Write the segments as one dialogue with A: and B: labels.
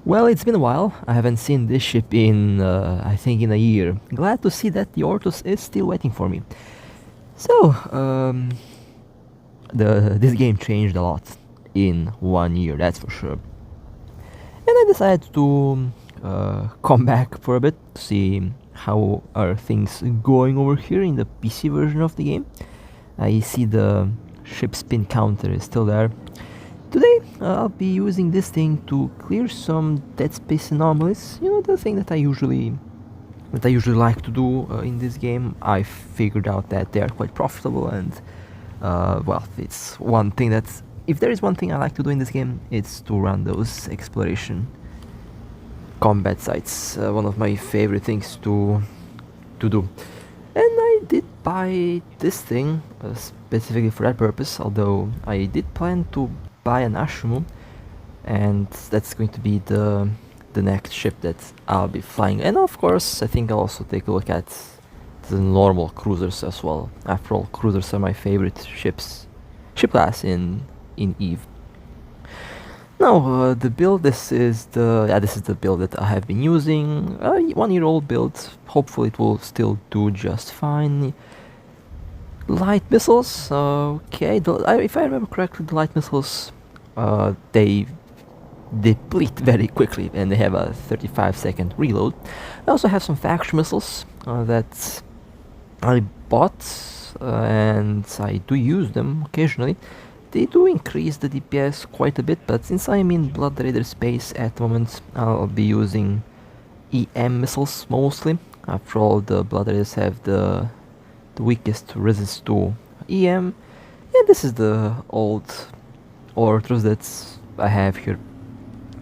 A: Well, it's been a while. I haven't seen this ship in, I think, in a year. Glad to see that the Orthrus is still waiting for me. So, this game changed a lot in 1 year, that's for sure. And I decided to come back for a bit to see how are things going over here in the PC version of the game. I see the ship spin counter is still there. Today I'll be using this thing to clear some dead space anomalies. You know, the thing that I usually like to do in this game. I figured out that they are quite profitable, and well, it's one thing that if there is one thing I like to do in this game, it's to run those exploration combat sites. One of my favorite things to do. And I did buy this thing specifically for that purpose, although I did plan to buy an Ashumu, and that's going to be the next ship that I'll be flying. And of course, I think I'll also take a look at the normal cruisers as well. After all, cruisers are my favorite ship class in EVE. Now, the build, this is the build that I have been using. A 1-year-old build. Hopefully it will still do just fine. Light missiles, okay, if I remember correctly, the light missiles, they deplete very quickly and they have a 35-second reload. I also have some faction missiles that I bought and I do use them occasionally. They do increase the DPS quite a bit, but since I'm in Blood Raider space at the moment, I'll be using EM missiles mostly. After all, the Blood Raiders have the weakest resist to EM. And this is the old Orthrus that I have here.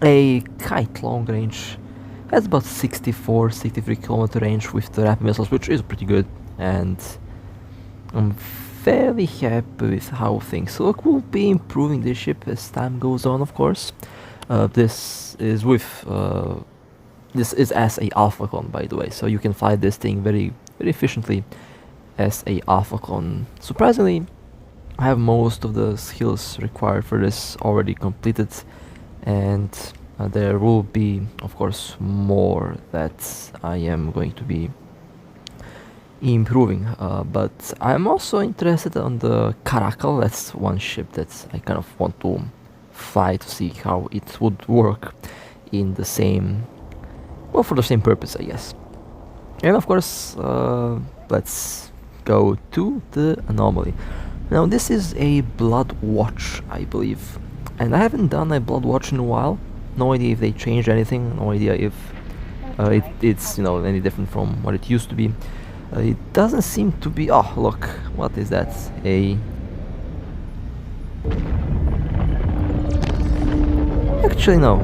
A: A kite long range. Has about 63 kilometer range with the rapid missiles, which is pretty good. And I'm fairly happy with how things look. We'll be improving this ship as time goes on, of course. This is as a alpha clone, by the way, so you can fly this thing very efficiently as a alpha clone. Surprisingly, I have most of the skills required for this already completed, and there will be, of course, more that I am going to be improving, but I'm also interested on the Caracal. That's one ship that I kind of want to fly to see how it would work in the same, well, for the same purpose, I guess. And of course, let's go to the anomaly. Now this is a Blood Watch, I believe, and I haven't done a Blood Watch in a while. No idea if they changed anything, no idea if it's, you know, any different from what it used to be. It doesn't seem to be. Oh, look, what is that? Actually, no.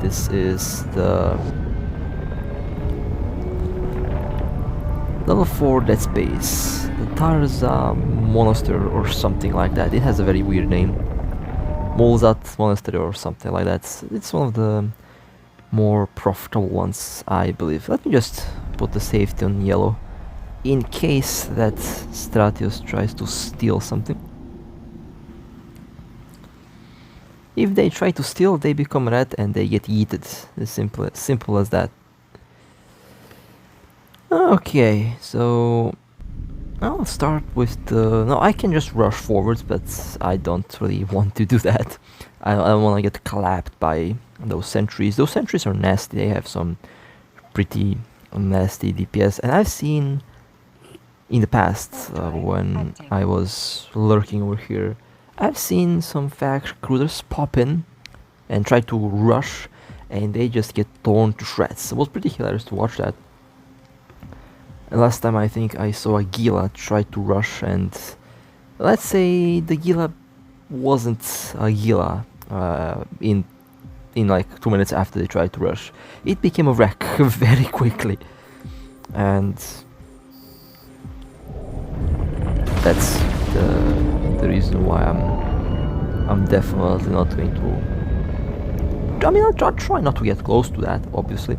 A: This is the level 4 Dead Space, the Tarza Monastery or something like that. It has a very weird name. Molzat Monastery or something like that. It's one of the more profitable ones, I believe. Let me just put the safety on yellow in case that Stratios tries to steal something. If they try to steal, they become red and they get yeeted. As simple as that. Okay, so I'll start with the... No, I can just rush forwards, but I don't really want to do that. I don't want to get clapped by those sentries. Those sentries are nasty. They have some pretty nasty DPS, and I've seen in the past when I was lurking over here, I've seen some faction cruisers pop in and try to rush, and they just get torn to shreds. It was pretty hilarious to watch that. And last time I think I saw a Gila try to rush, and let's say the Gila wasn't a Gila in like 2 minutes after they tried to rush. It became a wreck very quickly, and that's the reason why I'm definitely not going to... I mean, I'll try not to get close to that, obviously.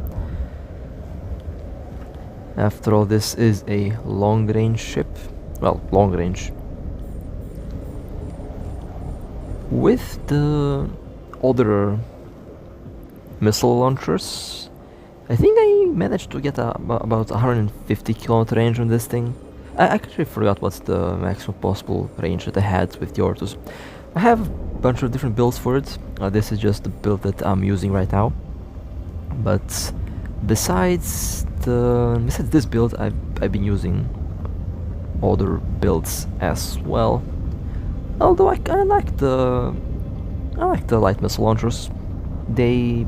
A: After all, this is a long-range ship. Well, long-range. With the other missile launchers. I think I managed to get about 150 kilometer range on this thing. I actually forgot what's the maximum possible range that I had with the Orthrus. I have a bunch of different builds for it. This is just the build that I'm using right now. But besides this build, I've been using other builds as well. Although I like the light missile launchers. They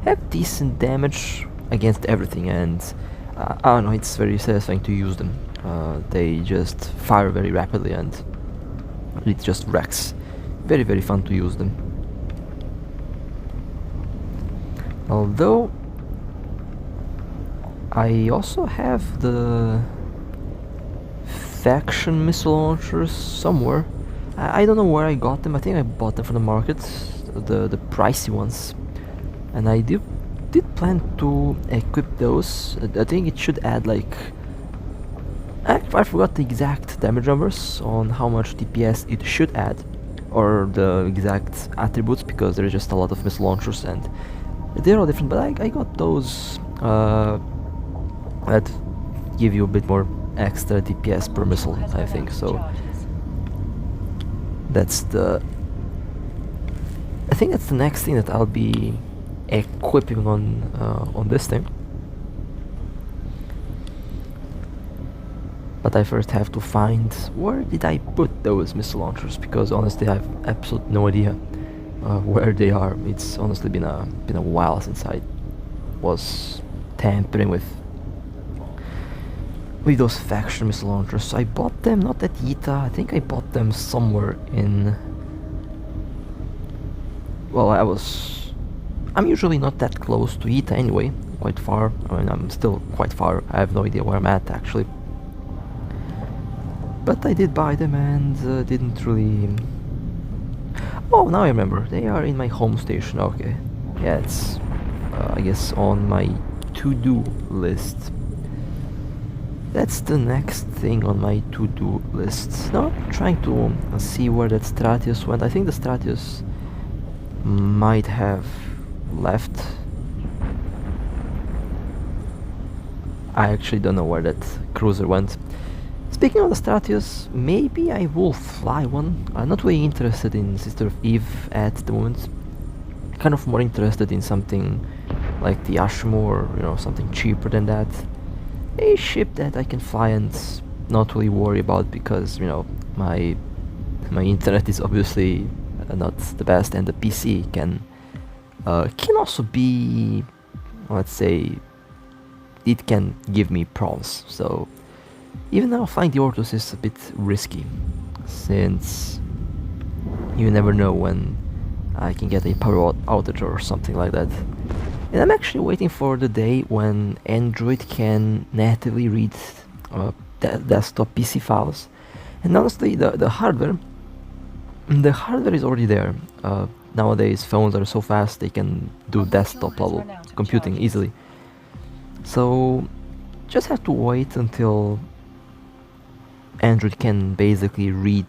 A: have decent damage against everything, and I don't know, it's very satisfying to use them. They just fire very rapidly and it just wrecks. Very, very fun to use them. Although I also have the faction missile launchers somewhere. I don't know where I got them. I think I bought them from the market, the pricey ones, and I did plan to equip those. I think it should add like I forgot the exact damage numbers on how much DPS it should add, or the exact attributes, because there's just a lot of missile launchers and they're all different. But I got those that give you a bit more extra DPS per missile, I think. So that's I think that's the next thing that I'll be equipping on this thing. But I first have to find where did I put those missile launchers, because honestly I have absolutely no idea where they are. It's honestly been a while since I was tampering with those faction missile launchers. I bought them not at Yeeting. I think I bought them somewhere in. Well, I'm usually not that close to Yeeting anyway. Quite far. I mean, I'm still quite far. I have no idea where I'm at actually. But I did buy them and didn't really. Oh, now I remember. They are in my home station. Okay. Yeah, it's I guess on my to-do list. That's the next thing on my to-do list. Now I'm trying to see where that Stratius went. I think the Stratius might have left. I actually don't know where that cruiser went. Speaking of the Stratius, maybe I will fly one. I'm not really interested in Sister of Eve at the moment. Kind of more interested in something like the Ashmore, or something cheaper than that. A ship that I can fly and not really worry about, because my internet is obviously not the best, and the PC can also be, let's say, it can give me problems. So even now flying the Orthrus is a bit risky, since you never know when I can get a power outage or something like that. And I'm actually waiting for the day when Android can natively read desktop PC files. And honestly, the hardware is already there. Nowadays phones are so fast they can do desktop level computing easily. So just have to wait until Android can basically read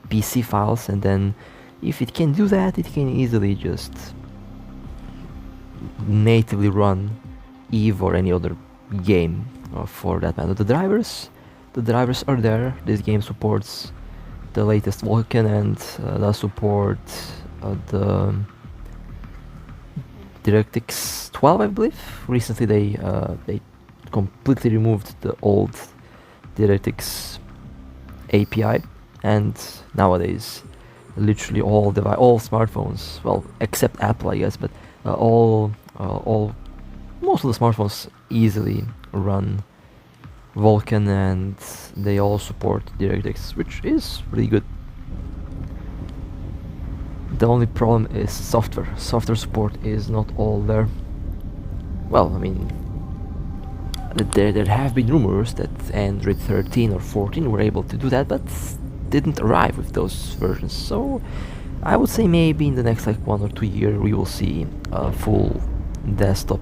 A: PC files, and then if it can do that, it can easily just natively run Eve or any other game for that matter. The drivers are there. This game supports the latest Vulkan and does support the DirectX 12, I believe. Recently they completely removed the old DirectX API, and nowadays literally all smartphones, well, except Apple I guess, but most of the smartphones easily run Vulkan, and they all support DirectX, which is really good. The only problem is software. Software support is not all there. Well, I mean, there have been rumors that Android 13 or 14 were able to do that, but didn't arrive with those versions. So I would say maybe in the next 1 or 2 years we will see full desktop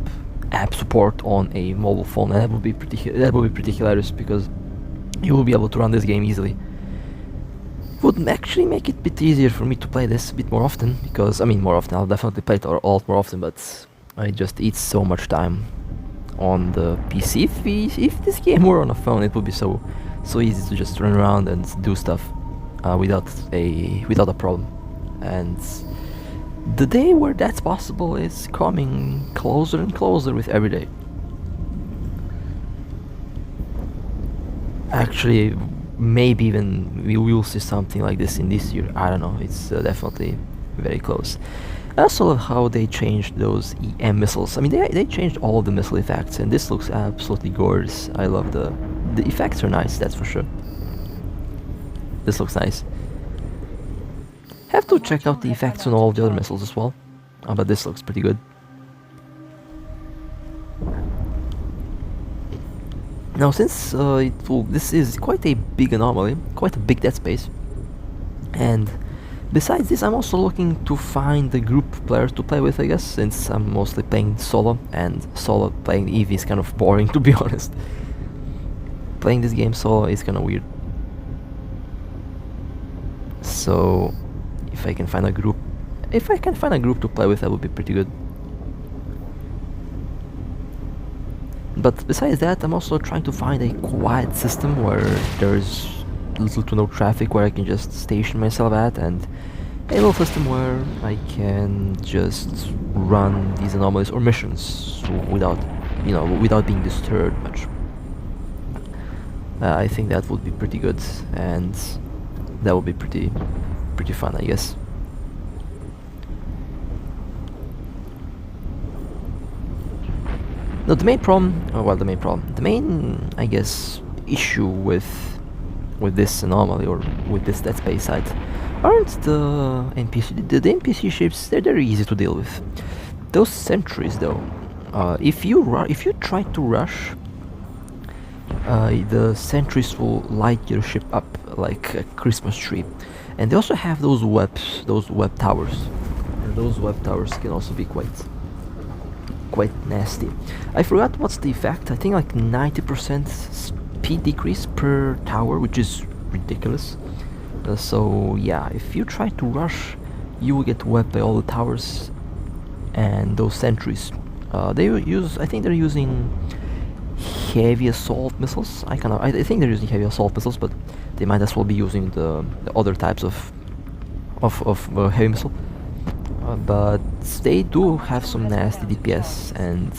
A: app support on a mobile phone, and that would be pretty hilarious, because you will be able to run this game easily. Would actually make it a bit easier for me to play this a bit more often, because I mean more often. I'll definitely play it a lot more often, but It just eats so much time on the PC. If this game were on a phone, it would be so easy to just run around and do stuff without a problem. And the day where that's possible is coming closer and closer with every day. Actually, maybe even we will see something like this in this year. I don't know. It's definitely very close. I also love how they changed those EM missiles. I mean, they changed all of the missile effects, and this looks absolutely gorgeous. I love the effects are nice, that's for sure. This looks nice. Have to check out the effects on all of the other missiles as well, but this looks pretty good. Now, since this is quite a big anomaly, quite a big dead space, and besides this, I'm also looking to find the group players to play with, I guess, since I'm mostly playing solo, and solo playing EV is kind of boring, to be honest. Playing this game solo is kind of weird. So, if I can find a group to play with, that would be pretty good. But besides that, I'm also trying to find a quiet system where there's little to no traffic, where I can just station myself at, and a little system where I can just run these anomalies or missions without being disturbed much. I think that would be pretty good, and that would be pretty fun, I guess. Now the main, I guess, issue with this anomaly or with this dead space site aren't the NPC. The NPC ships, they're easy to deal with. Those sentries, though, if you try to rush, the sentries will light your ship up like a Christmas tree, and they also have those web towers, and those web towers can also be quite nasty. I forgot what's the effect. I think like 90% speed decrease per tower, which is ridiculous. So yeah, if you try to rush, you will get wet by all the towers and those sentries. I think they're using heavy assault missiles. I think they're using heavy assault missiles, but they might as well be using the other types of heavy missile. But they do have some nasty DPS, and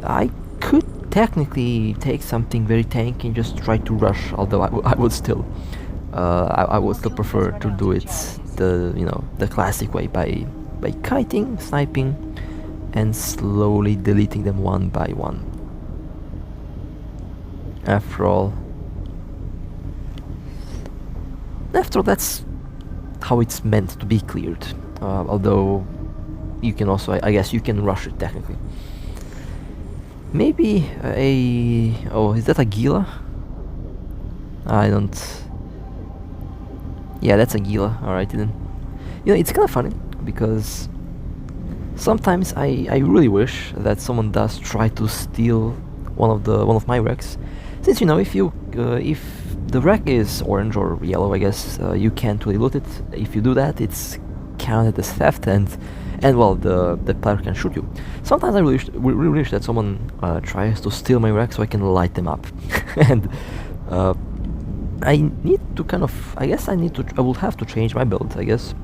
A: I could technically take something very tanky and just try to rush. Although I would still prefer to do it the classic way by kiting, sniping, and slowly deleting them one by one. After all, that's how it's meant to be cleared. Although you can also, I guess, you can rush it technically. Maybe is that a Gila? I don't. Yeah, that's a Gila. Alright then. It's kind of funny because sometimes I really wish that someone does try to steal one of my wrecks. Since if the wreck is orange or yellow, I guess you can't really loot it. If you do that, it's counted as theft, and well, the player can shoot you. Sometimes I really wish that someone tries to steal my wreck so I can light them up. And I need to I will have to change my build, I guess,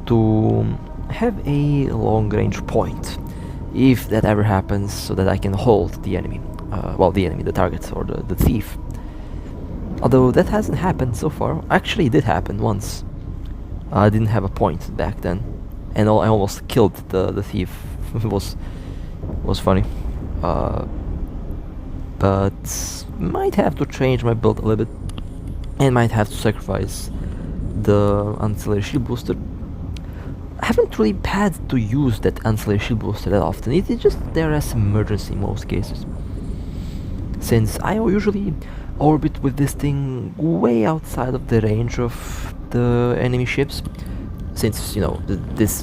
A: to have a long range point if that ever happens, so that I can hold the enemy. The target, or the thief. Although that hasn't happened so far. Actually, it did happen once. I didn't have a point back then, and I almost killed the thief. It was funny. But might have to change my build a little bit, and might have to sacrifice the ancillary shield booster. I haven't really had to use that ancillary shield booster that often. It's just there as emergency in most cases, since I usually orbit with this thing way outside of the range of the enemy ships. Since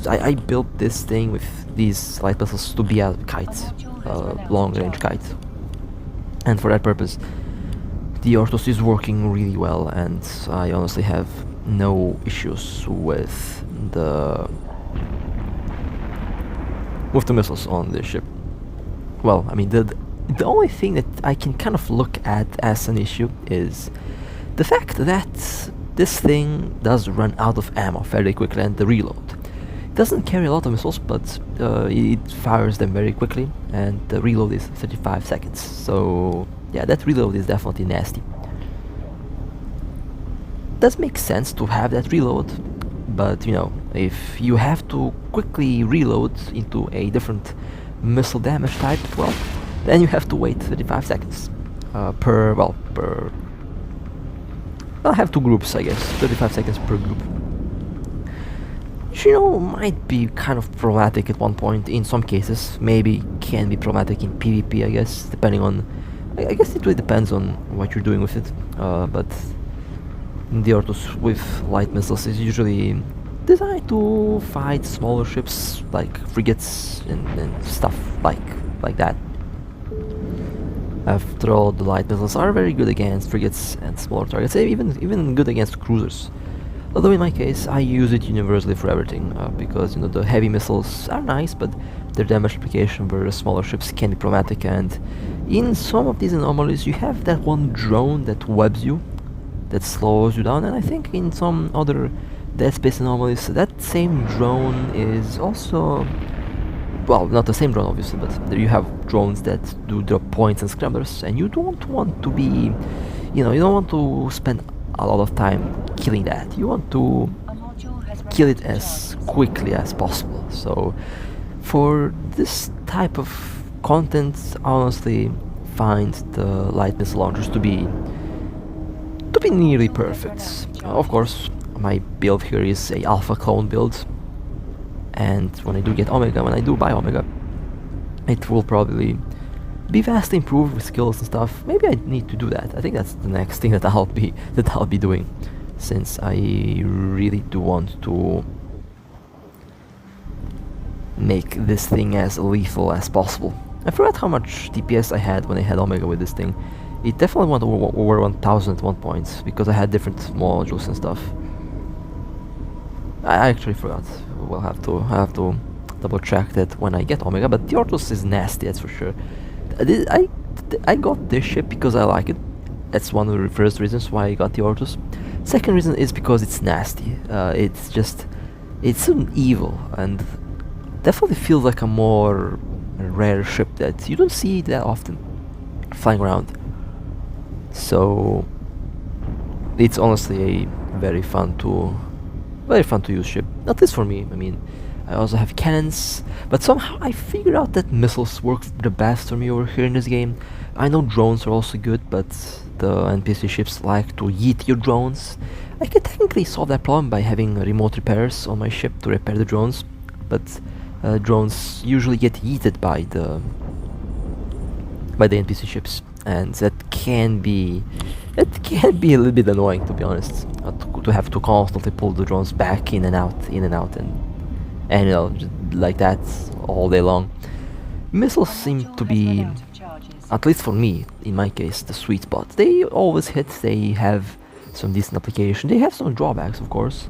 A: I built this thing with these light missiles to be a kite, long range kite, and for that purpose the Orthrus is working really well, and I honestly have no issues with with the missiles on this ship. Well, I mean, the only thing that I can kind of look at as an issue is the fact that this thing does run out of ammo fairly quickly, and the reload. It doesn't carry a lot of missiles, but it fires them very quickly, and the reload is 35 seconds. So yeah, that reload is definitely nasty. Does make sense to have that reload, but you know, if you have to quickly reload into a different missile damage type, well, then you have to wait 35 seconds I'll have two groups, I guess, 35 seconds per group. Which, you know, might be kind of problematic at one point in some cases. Maybe can be problematic in PvP, I guess, depending on... I guess it really depends on what you're doing with it. But the Orthrus with light missiles is usually designed to fight smaller ships like frigates and stuff like that. After all, the light missiles are very good against frigates and smaller targets, even good against cruisers. Although in my case, I use it universally for everything, because you know the heavy missiles are nice, but their damage application versus smaller ships can be problematic, and in some of these anomalies you have that one drone that webs you, that slows you down, and I think in some other Dead Space anomalies that same drone is also... well, not the same drone obviously, but there you have drones that do drop points and scramblers, and you don't want to be, you know, you don't want to spend a lot of time killing that. You want to kill it as quickly as possible. So for this type of content, I honestly find the light missile launchers to be nearly perfect. Of course, my build here is a alpha clone build, and when I do get Omega, when I do buy Omega, it will probably be vastly improved with skills and stuff. Maybe I need to do that. I think that's the next thing that I'll be doing, since I really do want to make this thing as lethal as possible. I forgot how much DPS I had when I had Omega with this thing. It definitely went over 1000 at one point, because I had different modules and stuff. I actually forgot. We'll have to double check that when I get Omega, but the Orthrus is nasty, that's for sure. I got this ship because I like it. That's one of the first reasons why I got the Orthrus. Second reason is because it's nasty. It's so evil, and definitely feels like a more rare ship that you don't see that often flying around. So it's honestly a very fun to use ship, at least for me. I mean, I also have cannons, but somehow I figured out that missiles work the best for me over here in this game. I know drones are also good, but the NPC ships like to yeet your drones. I can technically solve that problem by having remote repairs on my ship to repair the drones, but drones usually get yeeted by the NPC ships, and that can be a little bit annoying, to be honest, to have to constantly pull the drones back in and out, and you know, just like that all day long. Missiles seem to be, at least for me, in my case, the sweet spot. They always hit, they have some decent application, they have some drawbacks of course,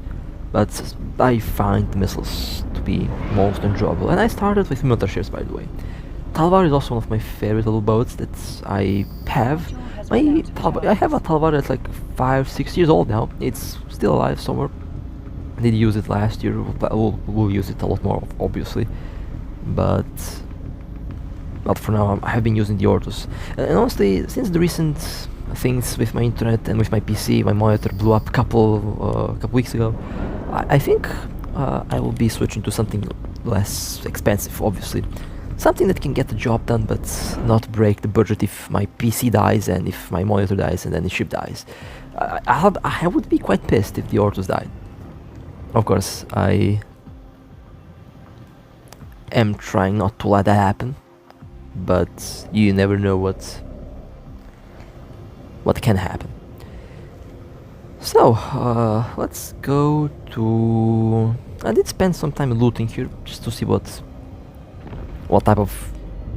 A: but I find the missiles to be most enjoyable. And I started with military ships, by the way. Talvar is also one of my favorite little boats that I have. I have a Talvar that's like 5-6 years old now. It's still alive somewhere. I did use it last year. We'll use it a lot more, obviously, but for now I have been using the Orthrus. And honestly, since the recent things with my internet and with my PC, my monitor blew up a couple weeks ago, I think I will be switching to something less expensive, obviously. Something that can get the job done, but not break the budget if my PC dies and if my monitor dies and then the ship dies. I would be quite pissed if the Orthrus died. Of course, I am trying not to let that happen, but you never know what can happen. So, let's go to... I did spend some time looting here, just to see what type of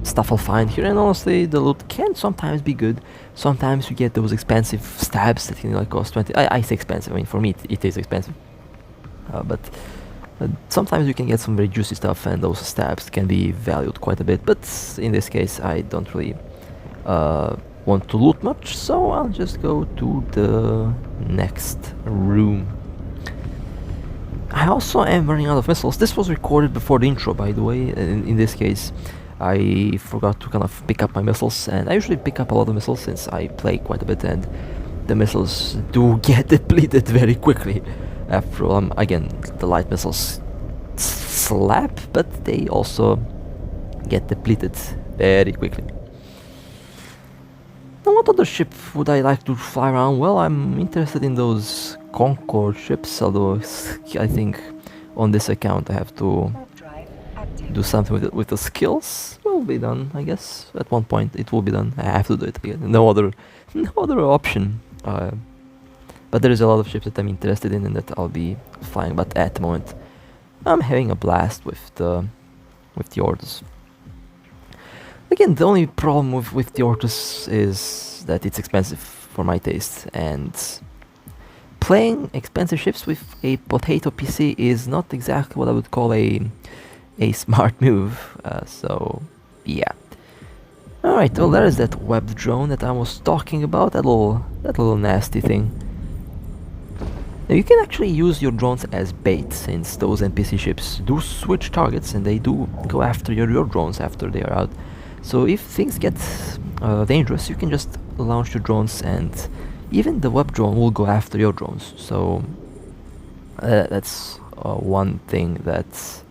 A: stuff I'll find here, and honestly the loot can sometimes be good. Sometimes you get those expensive stabs that can like cost 20... I say expensive, I mean for me it is expensive. But Sometimes you can get some very juicy stuff, and those stabs can be valued quite a bit, but in this case I don't really want to loot much, so I'll just go to the next room. I also am running out of missiles. This was recorded before the intro, by the way. In this case, I forgot to kind of pick up my missiles, and I usually pick up a lot of missiles since I play quite a bit, and the missiles do get depleted very quickly. After all, again, the light missiles slap, but they also get depleted very quickly. Now, what other ship would I like to fly around? Well, I'm interested in those Concorde ships, although I think on this account I have to do something with the skills. Will be done, I guess. At one point it will be done. I have to do it again. No other option. But there is a lot of ships that I'm interested in and that I'll be flying. But at the moment, I'm having a blast with the Orthrus. Again, the only problem with the Orthrus is that it's expensive for my taste, and playing expensive ships with a potato PC is not exactly what I would call a smart move. So yeah. Alright, well, there is that web drone that I was talking about, that little nasty thing. Now, you can actually use your drones as bait, since those NPC ships do switch targets and they do go after your drones after they are out. So if things get dangerous, you can just launch your drones, and even the web drone will go after your drones. So that's one thing that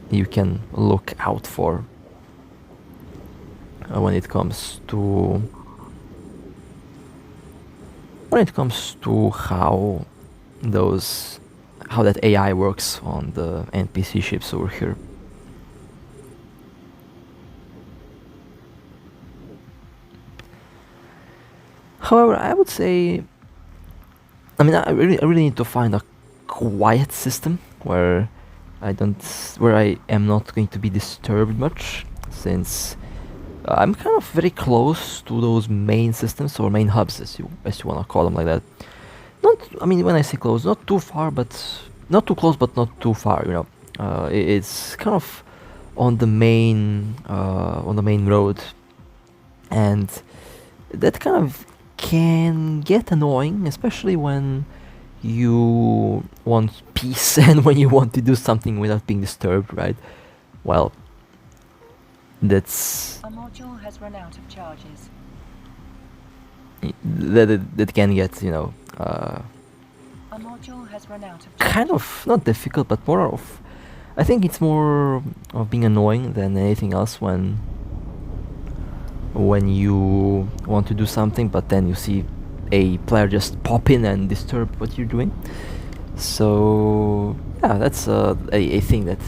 A: you can look out for when it comes to how that AI works on the NPC ships over here. However, I would say, I mean, I really need to find a quiet system where I am not going to be disturbed much, since I'm kind of very close to those main systems, or main hubs, as you want to call them, like that. I mean, when I say close, not too far, but not too close, but not too far. You know, it's kind of on the main road, and that kind of can get annoying, especially when you want peace and when you want to do something without being disturbed, right? Well, that's
B: a module has run out of charges.
A: That can get, you know,
B: a module has run out of charges.
A: Kind of not difficult, but more of, I think it's more of being annoying than anything else when you want to do something, but then you see a player just pop in and disturb what you're doing. So yeah, that's a thing that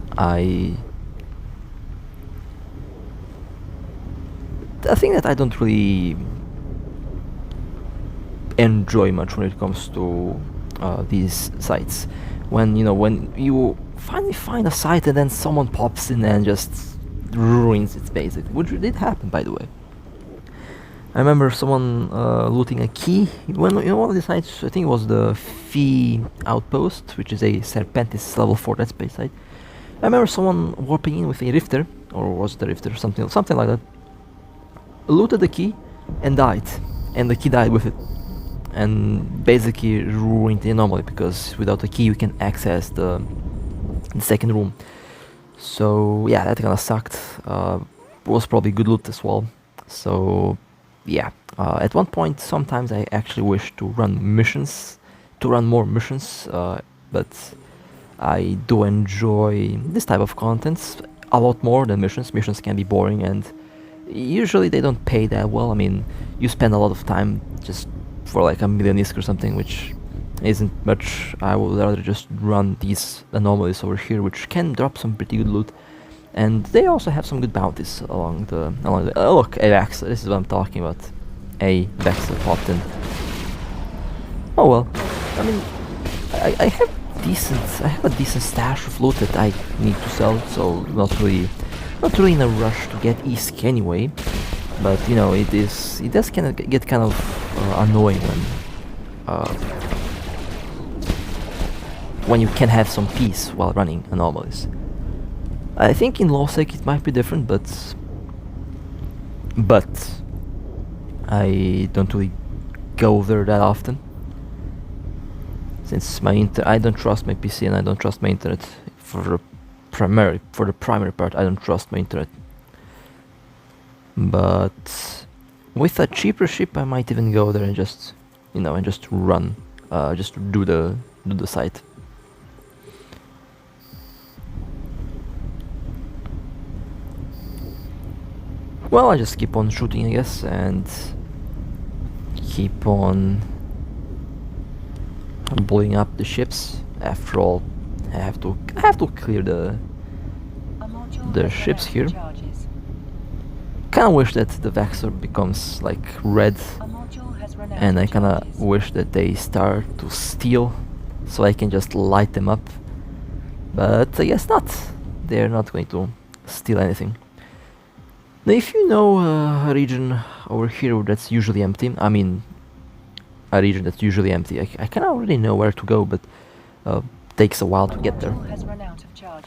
A: I don't really enjoy much when it comes to these sites. When you finally find a site and then someone pops in and just ruins its basic, which did happen, by the way. I remember someone looting a key when one of the sites, I think it was the Fee Outpost, which is a Serpentis level 4 Dead Space site. I remember someone warping in with a Rifter, or was it a Rifter, something like that, looted the key and died, and the key died with it, and basically ruined the anomaly, because without the key you can access the second room. So yeah, that kind of sucked. Was probably good loot as well. So yeah, at one point sometimes I actually wish to run more missions, but I do enjoy this type of content a lot more than missions. Missions can be boring, and usually they don't pay that well. I mean, you spend a lot of time just for like a million ISK or something, which isn't much. I would rather just run these anomalies over here, which can drop some pretty good loot, and they also have some good bounties along the oh, look, a Vexer, this is what I'm talking about. A Vexer popped in. Oh well, I mean, I have a decent stash of loot that I need to sell, so not really in a rush to get ISK anyway. But you know, it does kind of get kind of annoying when you can have some peace while running anomalies. I think in low sec it might be different, but I don't really go there that often, since I don't trust my PC and I don't trust my internet for the primary part. I don't trust my internet. But with a cheaper ship, I might even go there and just, you know, and just run, just do the site. Well, I just keep on shooting, I guess, and keep on blowing up the ships. After all, I have to clear the ships here. Kinda wish that the Vexor becomes like red, and I kinda wish that they start to steal, so I can just light them up. But I guess not. They're not going to steal anything. Now, if you know a region over here that's usually empty, I mean, a region that's usually empty, I kind of already know where to go, but takes a while to get there.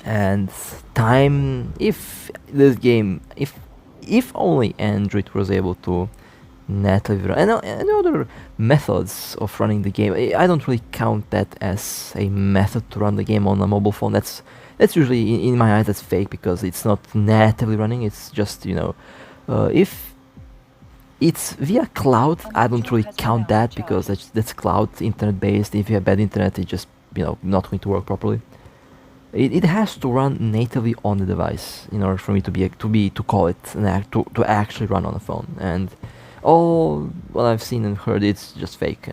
A: And time, if this game, if only Android was able to natively run, and other methods of running the game, I don't really count that as a method to run the game on a mobile phone. That's usually, in my eyes, that's fake, because it's not natively running. It's just, you know, if it's via cloud, I don't really count that, because that's cloud, internet based. If you have bad internet, it just, you know, not going to work properly. It has to run natively on the device in order for me to call it to actually run on a phone. And all what I've seen and heard, it's just fake,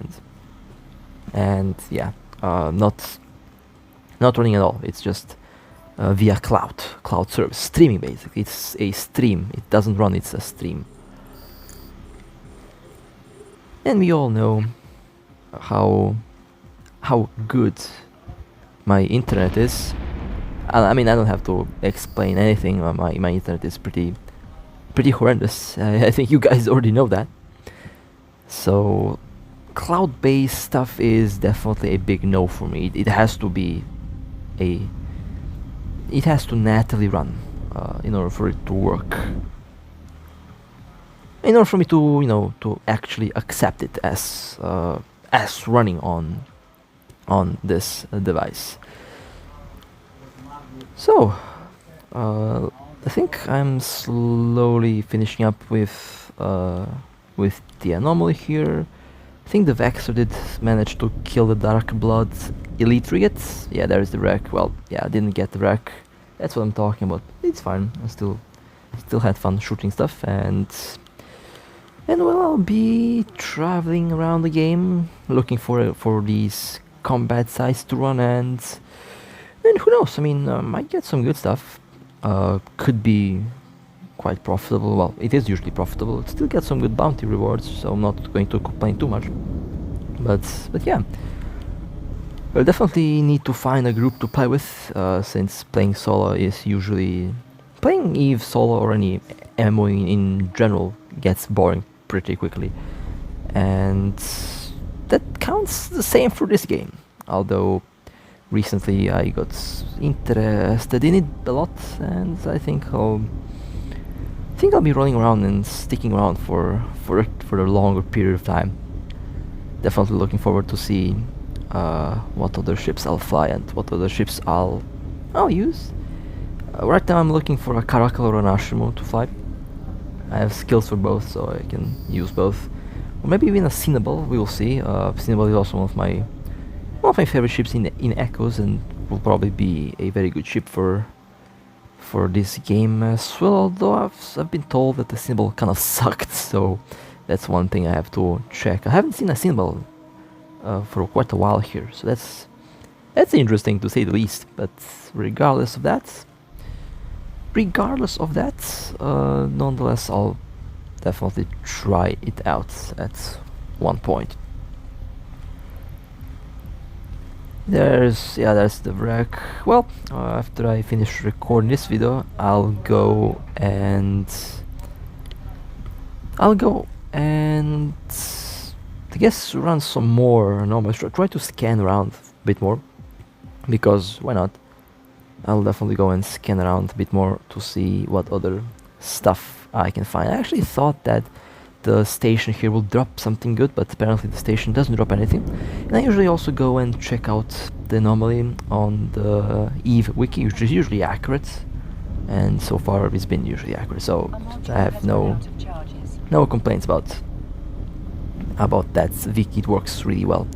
A: and yeah, not running at all. It's just via cloud service, streaming basically. It's a stream. It doesn't run. It's a stream. And we all know how good my internet is. I mean, I don't have to explain anything. My internet is pretty horrendous. I think you guys already know that. So cloud-based stuff is definitely a big no for me. It has to be it has to natively run in order for it to work. In order for me to, you know, to actually accept it as running on this device. So I think I'm slowly finishing up with the anomaly here. I think the Vexor did manage to kill the Dark Blood Elite Frigate. Yeah, there's the wreck. Well, yeah, I didn't get the wreck. That's what I'm talking about. It's fine. I still had fun shooting stuff, and well, I'll be traveling around the game, looking for these combat sites to run, and who knows? I mean, might get some good stuff. Could be quite profitable. Well, it is usually profitable. It still gets some good bounty rewards, so I'm not going to complain too much. But yeah, I'll definitely need to find a group to play with, since playing solo is usually playing EVE solo or any MMO in general gets boring pretty quickly, and that counts the same for this game. Although recently I got interested in it a lot, and I think I'll be running around and sticking around for a longer period of time. Definitely looking forward to see what other ships I'll fly and what other ships I'll use. Right now I'm looking for a Caracal or an Ashimo to fly. I have skills for both, so I can use both. Or maybe even a Cinnabal, we will see. Cinnabal is also one of my favorite ships in Echoes, and will probably be a very good ship for this game as well. Although I've been told that the Cinnabal kind of sucked, so that's one thing I have to check. I haven't seen a Cinnabal for quite a while here, so that's interesting to say the least. But regardless of that, nonetheless, I'll definitely try it out at one point. There's the wreck. Well, after I finish recording this video, I'll go and I guess run some more anomalies. Try to scan around a bit more. because why not? I'll definitely go and scan around a bit more to see what other stuff I can find. I actually thought that the station here will drop something good, but apparently the station doesn't drop anything. And I usually also go and check out the anomaly on the Eve wiki, which is usually accurate, and so far it's been usually accurate, so
B: A module
A: I have
B: has run
A: no
B: out of charges.
A: complaints about that wiki. It works really well.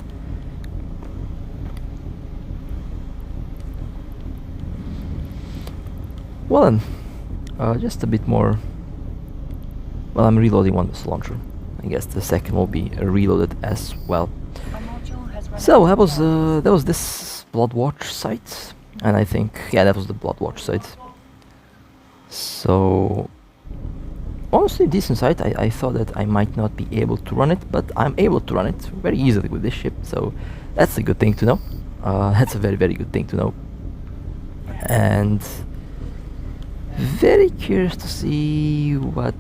A: Well then, just a bit more. Well, I'm reloading one missile launcher. I guess the second will be reloaded as well.
B: A module has run
A: So
B: out
A: that
B: of
A: was
B: charges.
A: this Bloodwatch site, and I think that was the Bloodwatch site. So honestly, decent site. I thought that I might not be able to run it, but I'm able to run it very easily with this ship. So that's a good thing to know. That's a very good thing to know. And very curious to see what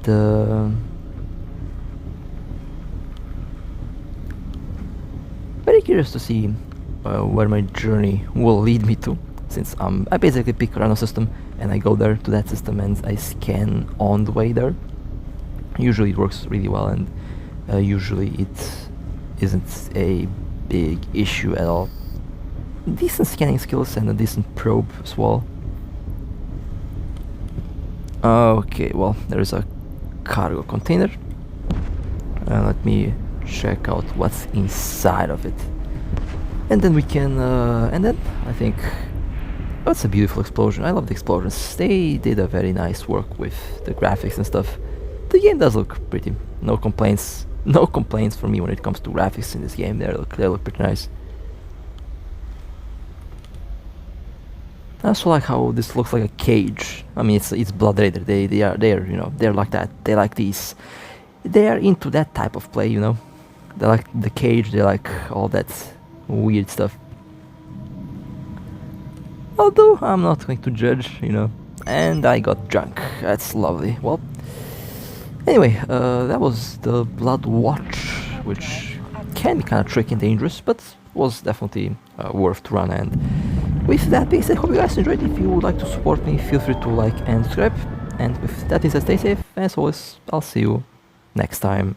A: the very curious to see where my journey will lead me to, since I basically pick a random system and I go there to that system and I scan on the way there. Usually it works really well, and usually it isn't a big issue at all. Decent scanning skills and a decent probe as well. Okay, well, there is a cargo container. Let me check out what's inside of it. And then we can, and then I think that's a beautiful explosion. I love the explosions. They did a very nice work with the graphics and stuff. The game does look pretty. No complaints. No complaints for me when it comes to graphics in this game. They look pretty nice. I also like how this looks like a cage. I mean, it's Blood Raider. They're like that. They like these. They are into that type of play, you know. They like the cage. They like all that weird stuff. Although I'm not going to judge, you know. And I got drunk. That's lovely. Well, anyway, that was the Blood Watch, which can be kind of tricky and dangerous, but was definitely worth to run. And with that being said, hope you guys enjoyed. If you would like to support me, feel free to like and subscribe. And with that being said, stay safe. As always, I'll see you next time.